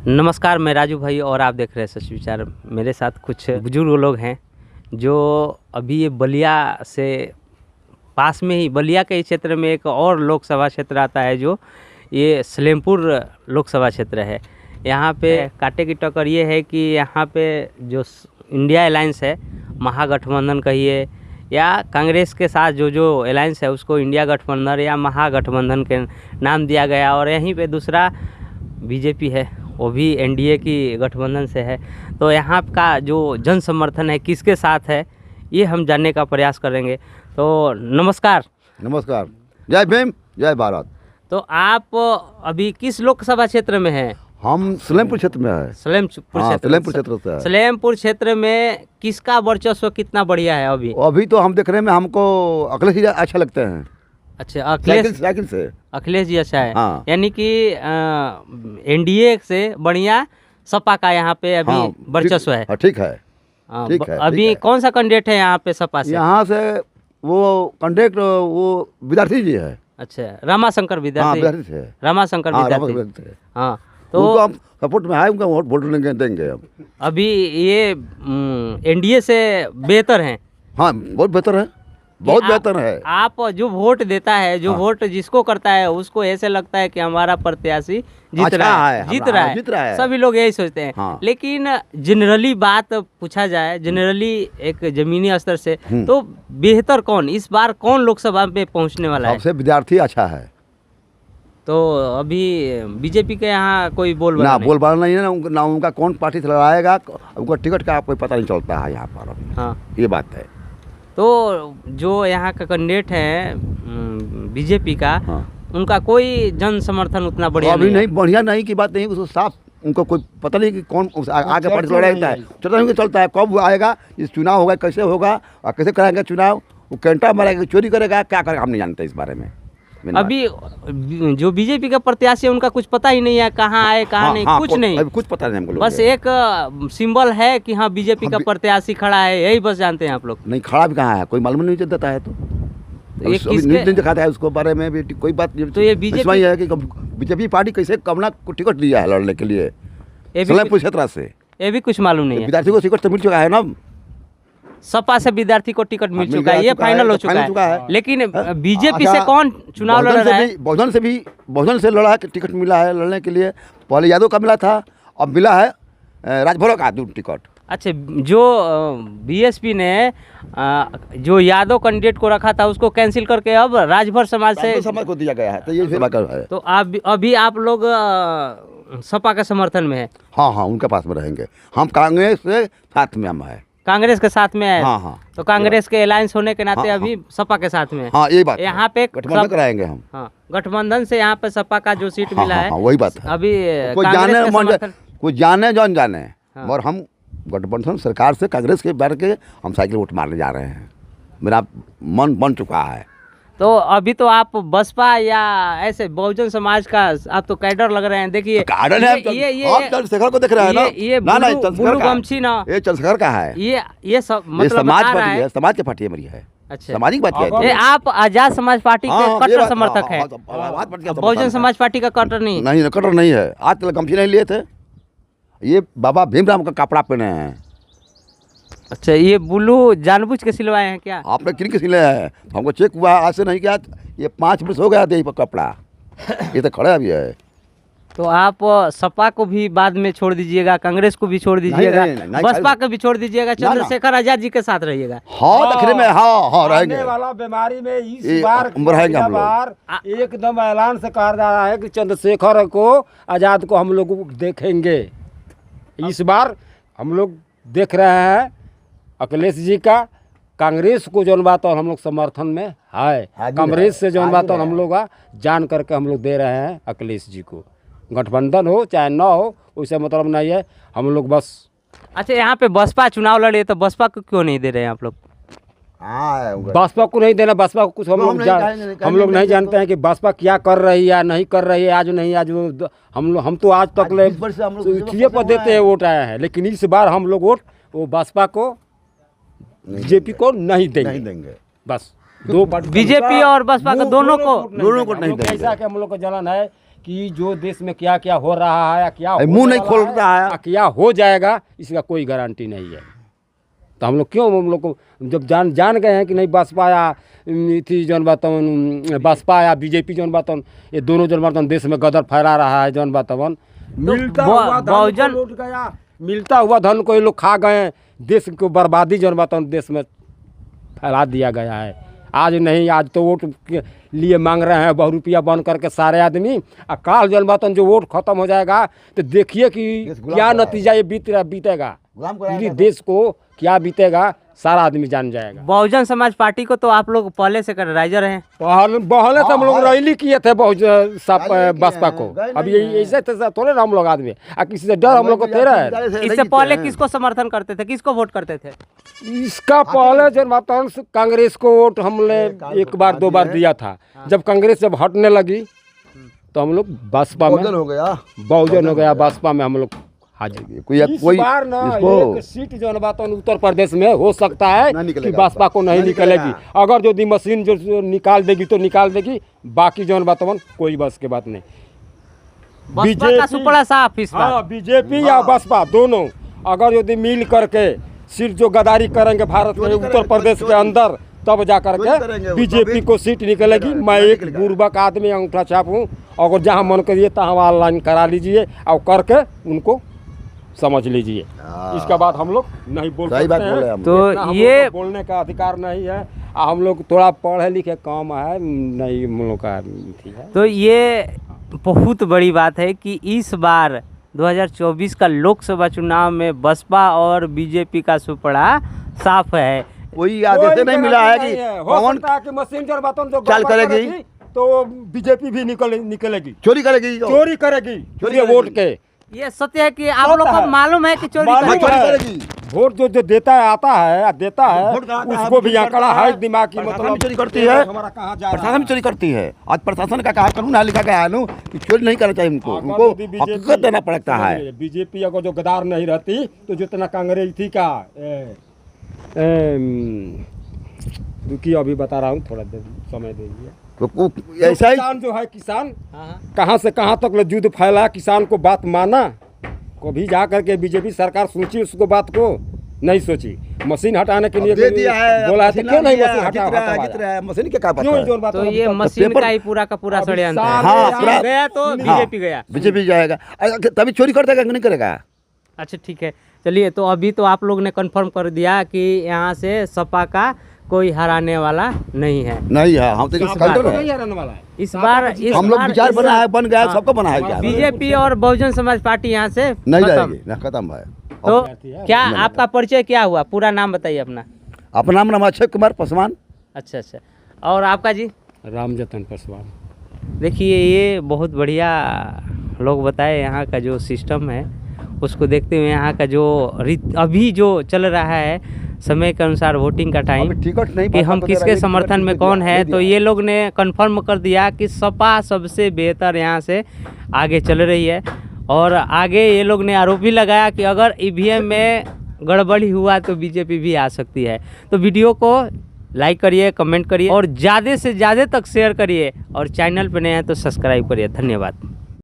नमस्कार, मैं राजू भाई और आप देख रहे हैं सच विचार। मेरे साथ कुछ बुजुर्ग लोग हैं जो अभी ये बलिया से पास में ही, बलिया के ही क्षेत्र में एक और लोकसभा क्षेत्र आता है जो ये सलेमपुर लोकसभा क्षेत्र है। यहाँ पे कांटे की टक्कर ये है कि यहाँ पे जो इंडिया अलायंस है, महागठबंधन कहिए या कांग्रेस के साथ जो अलायंस है उसको इंडिया गठबंधन या महागठबंधन के नाम दिया गया। और यहीं पे दूसरा बीजेपी है, वो भी एनडीए की गठबंधन से है। तो यहाँ का जो जन समर्थन है किसके साथ है ये हम जानने का प्रयास करेंगे। तो नमस्कार। नमस्कार, जय भीम, जय भारत। तो आप अभी किस लोकसभा क्षेत्र में हैं? हम सलेमपुर क्षेत्र में है। सलेमपुर क्षेत्र से है। सलेमपुर क्षेत्र में किसका वर्चस्व कितना बढ़िया है अभी? अभी तो हम देख रहे हैं, हमको अखिलेश जी अच्छा लगते हैं। अच्छा, अखिलेश से अखिलेश जी अच्छा है। हाँ। यानी कि एनडीए से बढ़िया सपा का यहाँ पे अभी वर्चस्व है। ठीक है, ठीक है। अभी कौन सा कैंडिडेट है यहाँ पे सपा से? यहाँ से वो कैंडिडेट वो विद्यार्थी जी है। अच्छा, रमाशंकर विद्यार्थी से। रमाशंकर विद्यार्थी। हाँ, तो हम सपोर्ट में है, उनका वोट देंगे हम। अभी ये एनडीए से बेहतर हैं। हाँ, बहुत बेहतर है, बहुत बेहतर है। आप जो वोट देता है, जो वोट जिसको करता है उसको ऐसे लगता है कि हमारा प्रत्याशी जीत रहा है। सभी लोग यही सोचते हैं। हाँ। लेकिन जनरली बात पूछा जाए, जनरली एक जमीनी स्तर से, तो बेहतर कौन इस बार कौन लोकसभा में पहुंचने वाला है? सबसे विद्यार्थी अच्छा है। तो अभी बीजेपी के यहाँ कोई बोलबाला नहीं है ना, उनका कौन पार्टी से लड़ाएगा, उनका टिकट का कोई पता नहीं चलता है यहाँ पर। हाँ, ये बात है। तो जो यहाँ का कैंडिडेट है बीजेपी का, हाँ। उनका कोई जन समर्थन उतना बढ़िया अभी नहीं, बढ़िया नहीं की बात नहीं, उसको साफ उनको कोई पता नहीं कि कौन आगे पार्टी लड़ाता है, चलता है कब आएगा, इस चुनाव होगा, कैसे होगा और कैसे कराएंगे चुनाव, वो कैंटा मारेगा, चोरी करेगा, क्या करेगा, हम नहीं जानते इस बारे में। अभी जो बीजेपी का प्रत्याशी है उनका कुछ पता ही नहीं है, कहाँ आए कहाँ नहीं। कुछ नहीं, अभी कुछ पता नहीं हमको। बस एक सिंबल है कि हाँ बीजेपी का प्रत्याशी खड़ा है, यही बस जानते हैं आप लोग। नहीं, खड़ा भी कहाँ है, कोई मालूम नहीं देता है। तो ये न्यूज़ दिखाता है उसको बारे में भी कोई बात नहीं। तो ये बीजेपी है कि बीजेपी पार्टी कैसे कमला को टिकट दिया है लड़ने के लिए सलेमपुर क्षेत्र से, ये भी कुछ मालूम नहीं है। विद्यार्थी को टिकट तो मिल चुका है ना, सपा से विद्यार्थी को टिकट मिल चुका है, ये फाइनल हो चुका है। लेकिन बीजेपी से कौन चुनाव लड़ रहा है? बहुजन से लड़ा है, टिकट मिला है लड़ने के लिए। पहले यादव का मिला था, अब मिला है राजभर का टिकट। अच्छा, जो बीएसपी ने जो यादव कैंडिडेट को रखा था उसको कैंसिल करके अब राजभर समाज को दिया गया है। तो ये है। तो अभी आप लोग सपा के समर्थन में है? हाँ, उनके पास में रहेंगे हम। कांग्रेस के साथ में हम है, कांग्रेस के साथ में है। हाँ। तो कांग्रेस के अलायंस होने के नाते अभी सपा के साथ में है। हाँ, ये बात यहाँ पे गठबंधन कराएंगे हम। हाँ, गठबंधन से यहाँ पे सपा का जो सीट मिला है, वही बात है। अभी कोई जाने जौन जाने, और हम गठबंधन सरकार से कांग्रेस के बैठ के हम साइकिल वोट मारने जा रहे हैं। मेरा मन बन चुका है। तो अभी तो आप बसपा या ऐसे बहुजन समाज का आप तो कैडर लग रहे हैं। देखिए ये चंद्रशेखर को देख रहे हैं ना, ये ब्लू गमछी ना, ये चंद्रशेखर का है। ये सब मतलब समाज पार्टी है, समाज की पार्टी हमारी है। अच्छा, सामाजिक बात है। ये आप आजाद समाज पार्टी के कट्टर समर्थक है, बहुजन समाज पार्टी का कट्टर नहीं? नहीं, कट्टर नहीं है। आज तक गमछी नहीं लिए थे, ये बाबा भीमराव का कपड़ा पहने हैं। अच्छा, ये ब्लू जानबूझ के सिलवाए हैं क्या? आपने किन के सिले हैं? हमको चेक हुआ, आज से नहीं किया। ये 5 वर्ष हो गया दे पर कपड़ा, ये तो खड़ा भी है। तो आप सपा को भी बाद में छोड़ दीजिएगा, कांग्रेस को भी छोड़ दीजिएगा, बसपा को भी छोड़ दीजिएगा, चंद्रशेखर आजाद जी के साथ रहिएगा। हाँ, दखने में हाँ रहेंगे वाला बीमारी में इस बार एकदम ऐलान से कहा जा रहा है कि चंद्रशेखर को आजाद को हम लोग देखेंगे। इस बार हम लोग देख रहे हैं अखिलेश जी का। कांग्रेस को जौन बात और हम लोग समर्थन में है, कांग्रेस से जौन बात और हम लोग जान करके हम लोग दे रहे हैं अखिलेश जी को। गठबंधन हो चाहे ना हो, उससे मतलब नहीं है, हम लोग बस। अच्छा, यहाँ पे बसपा चुनाव लड़े तो बसपा को क्यों नहीं दे रहे हैं आप लोग? बसपा को नहीं देना, बसपा को कुछ हम लोग नहीं जानते हैं कि बसपा क्या कर रही है या नहीं कर रही है। आज नहीं, आज हम तो आज तक ले पर देते हैं वोट आया है, लेकिन इस बार हम लोग वोट वो बसपा को, बीजेपी को नहीं देंगे। बस दो बीजेपी और बसपा का दोनों को नहीं देंगे। ऐसा कि हम लोग को जलन है कि जो देश में क्या क्या हो रहा है, क्या मुंह होने नहीं वाला खोलता है। क्या हो जाएगा, इसका कोई गारंटी नहीं है। तो हम लोग क्यों, हम लोग को जब जान गए हैं कि नहीं बसपा या थी जौन बातवन, बसपा या बीजेपी जौन बातवन, ये दोनों जौन बातवन देश में गदर फैला रहा है जौन बातवन। मिलता हुआ धन को लूट गया, मिलता हुआ धन को ये लोग खा गए, देश को बर्बादी जौन बातवन देश में फैला दिया गया है। आज नहीं, आज तो वोट के लिए मांग रहे हैं बहुरुपया बन करके सारे आदमी, और काल जौन बातवन जो वोट खत्म हो जाएगा तो देखिए कि क्या नतीजा ये बीतेगा, पूरी देश को क्या बीतेगा, सारा आदमी जान जाएगा। बहुजन समाज पार्टी को तो आप लोग पहले से कैडराइजर हैं। पहले तो हम लोग रैली किए थे बसपा को, अब ये ऐसे थोड़े ना हम लोग आदमी, किसी से डर हम लोग को तेरा है। इससे पहले किसको समर्थन करते थे, किसको वोट करते थे? इसका पहले जो मतलब कांग्रेस को वोट हमने एक बार 2 बार दिया था। जब कांग्रेस जब हटने लगी तो हम लोग बसपा में बहुजन हो गया, बसपा में हम लोग हाजिर। इस बार ना एक सीट जो बात उत्तर प्रदेश में हो सकता है कि बसपा को नहीं निकलेगी। अगर जो मशीन जो निकाल देगी तो निकाल देगी, बाकी जो बात कोई बस के बात नहीं। बसपा का सुपड़ा साफ इस बार। हाँ, बीजेपी या बसपा दोनों अगर यदि मिल करके सिर्फ जो गद्दारी करेंगे भारत के उत्तर प्रदेश के अंदर, तब जा करके बीजेपी को सीट निकलेगी। मैं एक बुर्बक आदमी अंगूठा छाप हूँ, अगर जहाँ मन करिए तहाँ ऑनलाइन करा लीजिए और करके उनको समझ लीजिए। इसका बात हम लोग नहीं बोल सकते हैं, तो ये बोलने का अधिकार नहीं है। हम लोग थोड़ा पढ़े लिखे कम है, नहीं हम लोग का है। तो ये बहुत बड़ी बात है कि इस बार 2024 का लोकसभा चुनाव में बसपा और बीजेपी का सुपड़ा साफ है। कोई आदेश नहीं मिला है कि कौन मशीन जो चाल करेगी तो बीजेपी भी निकलेगी, चोरी करेगी वोट के। ये सत्य है कि आप लोग को मालूम है कि चोरी करेगी। वोट जो देता है आता है उसको भी आंकड़ा है दिमाग की, मतलब चोरी करती है, प्रशासन चोरी करती है। आज प्रशासन का कहा कानून लिखा गया है कि चोरी नहीं करना चाहिए, उनको हकीकत देना पड़ता है। बीजेपी अगर जो गद्दार नहीं रहती तो जितना कांग्रेस थी का दुखी, अभी बता रहा हूँ, थोड़ा देर समय दीजिए। तो ऐसा ही किसान जो है, किसान कहाँ से कहाँ तक युद्ध फैला, किसान को बात माना, कभी जा करके बीजेपी सरकार सोची उसको, बात को नहीं सोची। मशीन हटाने के लिए दे दिया है, बोला है, क्यों नहीं मशीन हटा मशीन के क्या बात तो ये मशीन का ही पूरा का पूरा षड्यंत्र है। हाँ, गया तो बीजेपी गया, बीजेपी जाएगा, तभी चोरी कर देगा, नहीं करेगा। अच्छा ठीक है, चलिए। तो अभी तो आप लोग ने कंफर्म कर दिया कि यहाँ से सपा का कोई हराने वाला नहीं है। नहीं है, हम तो नहीं हराने वाला है। इस बार हम लोग विचार बना है, बन गया, सबको बना है। बीजेपी और बहुजन समाज पार्टी यहाँ से नहीं जाएगी, ना खत्म है। तो क्या आपका परिचय क्या हुआ, पूरा नाम बताइए अपना? अपना नाम अक्षय कुमार पासवान। अच्छा, और आपका जी? रामजतन पासवान। देखिए, ये बहुत बढ़िया लोग बताए। यहाँ का जो सिस्टम है उसको देखते हुए, यहाँ का जो अभी जो चल रहा है समय के अनुसार वोटिंग का टाइम, कि हम किसके समर्थन में कौन है, तो ये लोग ने कंफर्म कर दिया कि सपा सबसे बेहतर यहाँ से आगे चल रही है। और आगे ये लोग ने आरोप भी लगाया कि अगर ईवीएम में गड़बड़ी हुआ तो बीजेपी भी आ सकती है। तो वीडियो को लाइक करिए, कमेंट करिए और ज़्यादा से ज़्यादा तक शेयर करिए, और चैनल पर नए हैं तो सब्सक्राइब करिए। धन्यवाद।